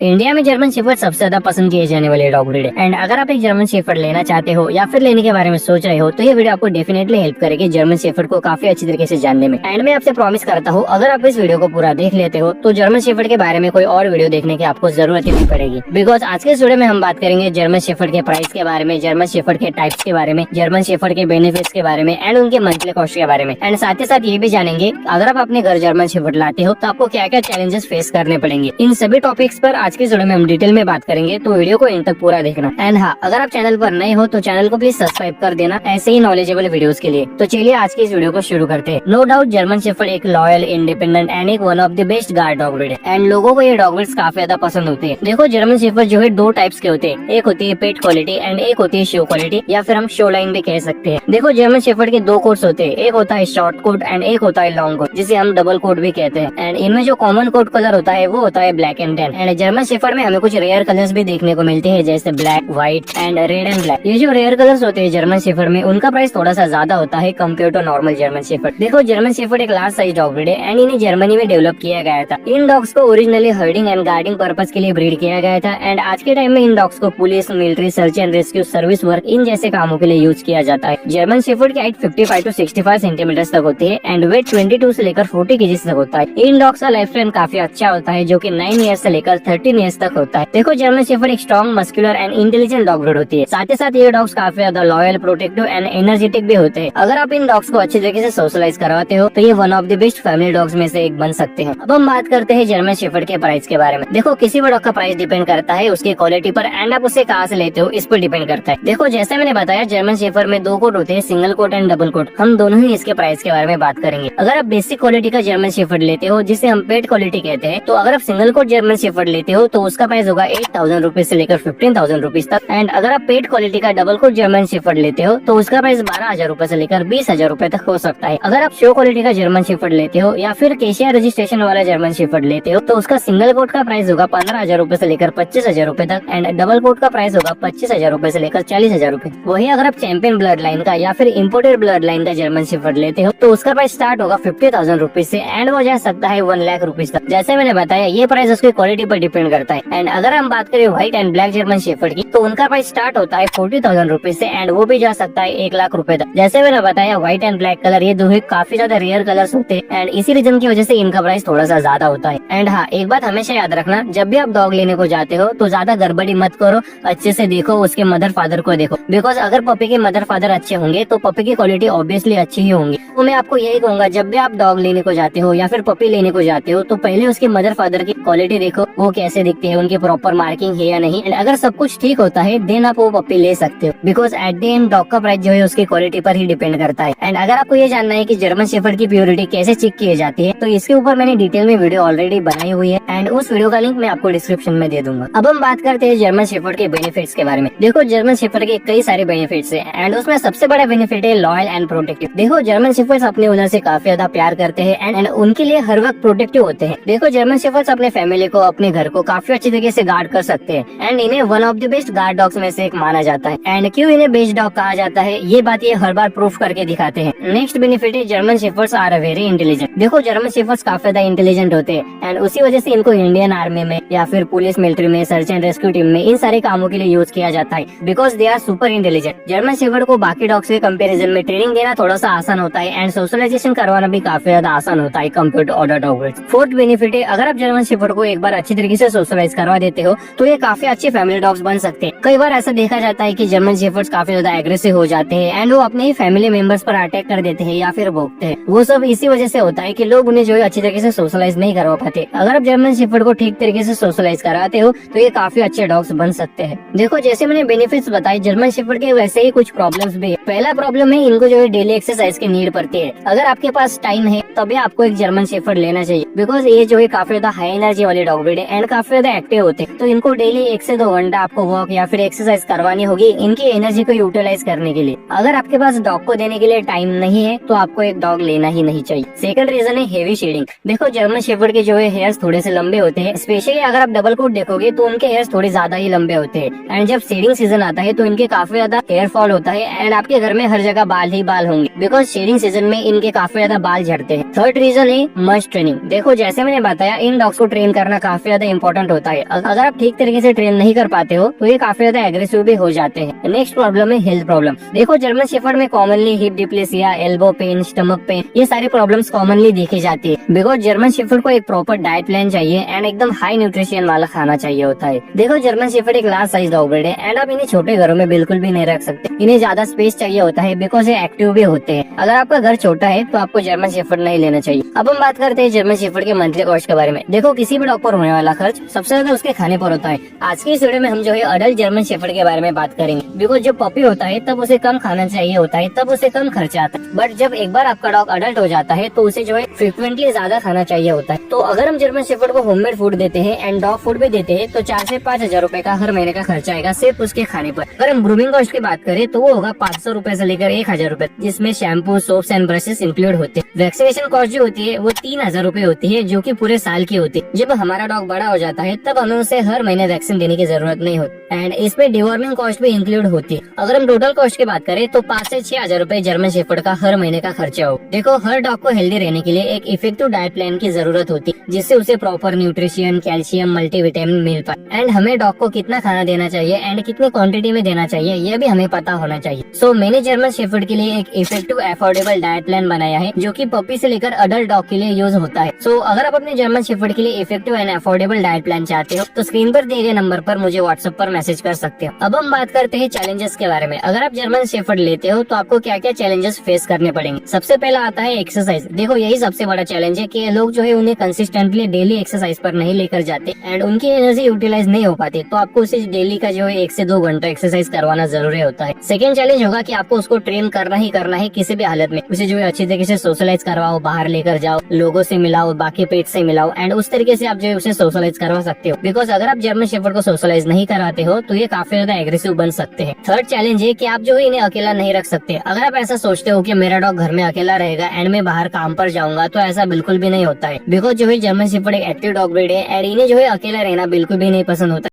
India में German shepherd सबसे ज्यादा पसंद किए जाने वाले डॉग ब्रीड है। एंड अगर आप एक जर्मन शेफर्ड लेना चाहते हो या फिर लेने के बारे में सोच रहे हो तो ये वीडियो आपको डेफिनेटली हेल्प करेगी जर्मन शेफर्ड को काफी अच्छी तरीके से जानने में। एंड मैं आपसे प्रॉमिस करता हूँ अगर आप इस वीडियो को पूरा देख लेते हो तो जर्मन शेफर्ड के बारे में कोई और वीडियो देखने की आपको जरूरत ही नहीं पड़ेगी। बिकॉज आज के इस वीडियो में हम बात करेंगे जर्मन शेफर्ड के प्राइस के बारे में, जर्मन शेफर्ड के टाइप्स के बारे में, जर्मन शेफर्ड के बेनिफिट्स के बारे में एंड उनके मंथली कॉस्ट के बारे में। एंड साथ ही साथ ये भी जानेंगे अगर आप अपने घर जर्मन शेफर्ड लाते हो तो आपको क्या क्या चैलेंजेस फेस करने पड़ेंगे। इन सभी टॉपिक्स पर आज के वीडियो में हम डिटेल में बात करेंगे, तो वीडियो को इन तक पूरा देखना। एंड हाँ, अगर आप चैनल पर नए हो तो चैनल को प्लीज सब्सक्राइब कर देना ऐसे ही नॉलेजेबल वीडियोस के लिए। तो चलिए आज की इस वीडियो को शुरू करते हैं। नो डाउट जर्मन शेफर्ड एक लॉयल, इंडिपेंडेंट एंड एक one of the best guard dog breed है एंड लोगों को ये डॉग ब्रीड्स काफी ज्यादा पसंद होते हैं। देखो जर्मन शेफर्ड जो है दो टाइप्स के होते हैं, एक होती है पेट क्वालिटी एंड एक होती है शो क्वालिटी या फिर हम शो लाइन भी कह सकते हैं। देखो जर्मन शेफर्ड के दो कोट्स होते हैं, एक होता है शॉर्ट कोट एंड एक होता है लॉन्ग कोट जिसे हम डबल कोट भी कहते हैं। एंड इनमें जो कॉमन कोट कलर होता है वो होता है black and tan. And German shepherd में हमें कुछ रेयर कलर्स भी देखने को मिलते हैं जैसे black, white and red and black. ये जो रेयर कलर्स होते हैं जर्मन शेफर्ड में उनका प्राइस थोड़ा सा ज्यादा होता है compare to normal German shepherd. देखो जर्मन शेफर्ड एक लार्ज साइज डॉग ब्रीड है एंड इन्हें जर्मनी में डेवलप किया गया था। इन डॉग्स को originally herding and guarding purpose के लिए ब्रीड किया गया था एंड आज के टाइम में इन डॉग्स को police, military, search and rescue, service work in जैसे कामों के लिए यूज किया जाता है। जर्मन शेफर्ड की हाइट 55 to 65 सेंटीमीटर तक होती है एंड वेट 22 से लेकर 40 kg तक होता है। इन डॉग्स का लाइफ स्पैन काफी अच्छा होता है जो कि 9 ईयर्स से लेकर 13 ईयर्स तक होता है। देखो जर्मन शेफर्ड एक strong, muscular and intelligent dog breed होती है। साथ ही साथ ये डॉग्स काफी ज्यादा लॉयल, प्रोटेक्टिव एंड एनर्जेटिक भी होते हैं। अगर आप इन डॉग्स को अच्छे तरीके से सोशलाइज करवाते हो तो ये one of the best family dogs में से एक बन सकते हैं। अब हम बात करते हैं जर्मन शेफर्ड के प्राइस के बारे में। देखो किसी भी डॉग का प्राइस डिपेंड करता है उसकी क्वालिटी पर एंड आप उसे कहाँ से लेते हो इस पर डिपेंड करता है। देखो जैसे मैंने बताया जर्मन शेफर्ड में दो कोट होते हैं, single coat and double coat. हम दोनों ही इसके प्राइस के बारे में बात करेंगे। अगर आप बेसिक क्वालिटी का जर्मन शेफर्ड लेते हो जिसे हम पेट क्वालिटी कहते हैं, तो अगर आप सिंगल कोट जर्मन शेफर्ड लेते हो तो उसका प्राइस होगा 8,000 रुपीज से लेकर 15,000 रुपीज तक। एंड अगर आप पेट क्वालिटी का डबल कोट जर्मन शेफर्ड लेते हो तो उसका प्राइस 12,000 रुपए से लेकर 20,000 रुपए तक हो सकता है। अगर आप शो क्वालिटी का जर्मन शेफर्ड लेते हो या फिर केशिया रजिस्ट्रेशन वाला जर्मन शेफर्ड लेते हो तो उसका सिंगल कोट का प्राइस होगा 15,000 रुपए से लेकर 25,000 रुपए तक एंड डबल कोट का प्राइस होगा 25,000 रुपए से लेकर 40,000 रुपए। वही अगर आप चैंपियन ब्लड लाइन का या फिर इम्पोर्टेड ब्लड लाइन का जर्मन शेफर्ड लेते हो तो उसका प्राइस स्टार्ट होगा 50,000 रुपीज से एंड वो जा सकता है 1 लाख रुपीज तक। जैसे मैंने बताया ये प्राइस उसकी क्वालिटी पर डिपेंड करता है। एंड अगर हम बात करें white and black German shepherd की तो उनका प्राइस स्टार्ट होता है 40,000 रुपीज से एंड वो भी जा सकता है 1 लाख रुपए तक। जैसे मैंने बताया व्हाइट एंड ब्लैक कलर ये दोनों काफी ज्यादा रेयर कलर्स होते हैं एंड इसी रीजन की वजह से इनका प्राइस थोड़ा सा ज्यादा होता है। एंड हाँ, एक बात हमेशा याद रखना, जब भी आप डॉग लेने को जाते हो तो ज्यादा गड़बड़ी मत करो, अच्छे से देखो, उसके मदर फादर को देखो। बिकॉज अगर पपी के मदर फादर अच्छे होंगे तो पपी की क्वालिटी ऑब्वियसली अच्छी ही होंगी। तो मैं आपको यही कहूंगा जब भी आप डॉग लेने को जाते हो या फिर पपी लेने को जाते हो तो पहले उसके मदर फादर की क्वालिटी देखो, वो कैसे दिखते हैं, उनकी प्रॉपर मार्किंग है या नहीं। एंड अगर सब कुछ ठीक होता है देन आप वो पपी ले सकते हो। Because at the end dog का प्राइस जो है उसकी क्वालिटी पर ही डिपेंड करता है। एंड अगर आपको ये जानना है कि जर्मन शेफर्ड की प्योरिटी कैसे चेक की जाती है तो इसके ऊपर मैंने डिटेल में वीडियो ऑलरेडी बनाई हुई है एंड उस वीडियो का लिंक मैं आपको डिस्क्रिप्शन में दे दूंगा। अब हम बात करते हैं जर्मन शेफर्ड के बेनिफिट्स के बारे में। देखो जर्मन शेफर्ड के कई सारे बेनिफिट्स है एंड उसमें सबसे बड़ा बेनिफिट है लॉयल एंड प्रोटेक्टिव। देखो जर्मन शेफर्ड्स अपने ओनर से काफी ज्यादा प्यार करते हैं एंड उनके लिए हर वक्त प्रोटेक्टिव होते हैं। देखो जर्मन शेफर्ड्स अपने फैमिली को, अपने घर को काफी अच्छी तरीके से गार्ड कर सकते हैं एंड इन्हें one of the best guard dogs में से एक माना जाता है। एंड क्यों इन्हें बेस्ट डॉग कहा जाता है ये बात ये हर बार प्रूफ करके दिखाते हैं। नेक्स्ट बेनिफिट है German shepherds are very intelligent. देखो जर्मन शेफर्ड्स काफी ज्यादा इंटेलिजेंट होते हैं एंड उसी वजह से इनको इंडियन आर्मी में या फिर पुलिस, मिलिट्री में, सर्च एंड रेस्क्यू टीम में इन सारे कामों के लिए यूज किया जाता है because they are super intelligent. German shepherd को बाकी डॉग्स के कंपैरिजन में ट्रेनिंग देना थोड़ा सा आसान होता है एंड सोशलाइजेशन करवाना भी काफी ज्यादा आसान होता है compare to other dog breeds. Fourth benefit है अगर आप जर्मन शेफर्ड को एक बार अच्छी तरीके से सोशलाइज करवा देते हो तो ये काफी अच्छे फैमिली डॉग्स बन सकते हैं। कई बार ऐसा देखा जाता है कि जर्मन शेफर्ड्स काफी ज्यादा एग्रेसिव हो जाते हैं एंड वो अपने ही फैमिली मेंबर्स पर अटैक कर देते हैं या फिर भौंकते हैं। वो सब इसी वजह से होता है कि लोग उन्हें जो है अच्छी तरीके से सोशलाइज नहीं करवा पाते। अगर आप जर्मन शेफर्ड को ठीक तरीके से सोशलाइज कराते हो तो ये काफी अच्छे डॉग्स बन सकते हैं। देखो जैसे मैंने बेनिफिट्स बताए जर्मन शेफर्ड के वैसे ही कुछ प्रॉब्लम्स भी है। पहला प्रॉब्लम है इनको जो है डेली एक्सरसाइज की नीड पड़ती है। अगर आपके पास टाइम है तभी आपको एक जर्मन शेफर्ड लेना चाहिए बिकॉज ये जो है काफी ज्यादा हाई एनर्जी वाले डॉग ब्रीड है एंड काफी ज्यादा एक्टिव होते हैं। तो इनको डेली 1 से 2 घंटा आपको वॉक या फिर एक्सरसाइज करवानी होगी इनकी एनर्जी को यूटिलाइज करने के लिए। अगर आपके पास डॉग को देने के लिए टाइम नहीं है तो आपको एक डॉग लेना ही नहीं चाहिए। सेकंड रीजन है हेवी शेडिंग। देखो जर्मन शेफर्ड के जो है हेयर्स थोड़े से लंबे होते हैं, स्पेशली अगर आप डबल कोट देखोगे तो उनके हेयर्स थोड़े ज्यादा ही लंबे होते हैं एंड जब शेडिंग सीजन आता है तो इनके काफी ज्यादा हेयर फॉल होता है एंड आपके घर में हर जगह बाल ही बाल होंगे बिकॉज शेडिंग सीजन में इनके काफी ज्यादा बाल झड़ते हैं। थर्ड रीजन है मस्ट ट्रेनिंग। देखो जैसे मैंने बताया इन डॉग्स को ट्रेन करना काफी ज्यादा इंपॉर्टेंट होता है। अगर आप ठीक तरीके से ट्रेन नहीं कर पाते हो तो ये काफी ज्यादा एग्रेसिव भी हो जाते हैं। नेक्स्ट प्रॉब्लम है हेल्थ प्रॉब्लम। देखो जर्मन शेफर्ड में commonly hip dysplasia, elbow pain, stomach pain, ये सारी प्रॉब्लम्स कॉमनली देखी जाती है। बिकॉज जर्मन शेफर्ड को एक प्रॉपर डाइट प्लान चाहिए एंड एकदम हाई न्यूट्रिशन वाला खाना चाहिए होता है। देखो जर्मन शेफर्ड एक लार्ज साइज डॉग ब्रीड है एंड आप इन्हें छोटे घरों में बिल्कुल भी नहीं रख सकते। इन्हें ज्यादा स्पेस चाहिए होता है बिकॉज ये एक्टिव भी होते हैं। अगर आपका घर छोटा है तो आपको जर्मन शेफर्ड नहीं लेना चाहिए। अब हम बात करते हैं जर्मन शेफर्ड के मंथली कॉस्ट के बारे में। देखो किसी भी डॉग पर होने वाला खर्च सबसे ज्यादा उसके खाने पर होता है। आज की इस वीडियो में हम जो है अडल्ट जर्मन शेफर्ड के बारे में बात करेंगे। बिकॉज जब पपी होता है तब उसे कम खाना चाहिए होता है, तब उसे कम खर्चा आता है। बट जब एक बार आपका डॉग अडल्ट हो जाता है तो उसे जो है फ्रिक्वेंटली ज्यादा खाना चाहिए होता है। तो अगर हम जर्मन शेफर्ड को होममेड फूड देते हैं एंड डॉग फूड भी देते हैं तो 4 से 5 हजार रूपए का हर महीने का खर्चा आएगा सिर्फ उसके खाने पर। अगर हम ग्रूमिंग कॉस्ट की बात करें तो वो होगा 500 रूपए से लेकर 1000 रूपए, जिसमें shampoo, soaps and brushes include होते हैं। वैक्सीनेशन कॉस्ट जो होती है वो 3000 रूपए होती है, जो कि पूरे साल की होती है। जब हमारा डॉग बड़ा हो जाता है तब हमें उसे हर महीने वैक्सीन देने की जरूरत नहीं होती एंड इसमें डिवॉर्मिंग कॉस्ट भी इंक्लूड होती है। अगर हम टोटल कॉस्ट की बात करें तो 5 से 6 हजार रूपए जर्मन शेफर्ड का हर महीने का खर्चा हो। देखो हर डॉग को हेल्दी रहने के लिए एक इफेक्टिव डाइट प्लान की जरूरत होती है, जिससे उसे प्रॉपर न्यूट्रिशन, कैल्शियम, मल्टीविटामिन मिल पाए एंड हमें डॉग को कितना खाना देना चाहिए एंड कितनी क्वांटिटी में देना चाहिए यह भी हमें पता होना चाहिए। सो मैंने जर्मन शेफर्ड के लिए एक इफेक्टिव अफोर्डेबल डाइट प्लान बनाया है जो कि पपी से लेकर अडल्ट डॉग के लिए यूज होता है। सो अगर आप अपने जर्मन शेफर्ड के लिए effective and affordable diet plan चाहते हो तो स्क्रीन पर दिए गए नंबर पर मुझे व्हाट्सएप पर मैसेज कर सकते हो। अब हम बात करते हैं चैलेंजेस के बारे में। अगर आप जर्मन शेफर्ड लेते हो तो आपको क्या क्या चैलेंजेस फेस करने पड़ेंगे। सबसे पहला आता है एक्सरसाइज। देखो यही सबसे बड़ा चैलेंज है कि लोग जो है उन्हें कंसिस्टेंटली डेली एक्सरसाइज पर नहीं लेकर जाते एंड उनकी एनर्जी यूटिलाइज नहीं हो पाती, तो आपको उसे डेली का जो है 1 से 2 घंटा एक्सरसाइज करवाना जरूरी होता है। सेकंड चैलेंज होगा कि आपको उसको ट्रेन करना ही किसी भी हालत में। उसे जो है अच्छी तरीके से सोशलाइज करवाओ, बाहर लेकर जाओ, लोगों से मिलाओ, बाकी पेट से मिलाओ एंड उस तरीके से आप जो है उसे सोशलाइज करवा सकते हो। बिकॉज अगर आप जर्मन शेफर्ड को सोशलाइज नहीं कराते हो तो ये काफी ज्यादा एग्रेसिव बन सकते हैं। थर्ड चैलेंज है कि आप जो है इन्हें अकेला नहीं रख सकते। अगर आप ऐसा सोचते हो कि मेरा डॉग घर में अकेला रहेगा एंड मैं बाहर काम पर जाऊंगा तो ऐसा बिल्कुल भी नहीं होता है। बिकॉज जो है जर्मन शेफर्ड एक एक्टिव डॉग ब्रीड है एंड इन्हें जो है अकेला रहना बिल्कुल भी नहीं पसंद होता।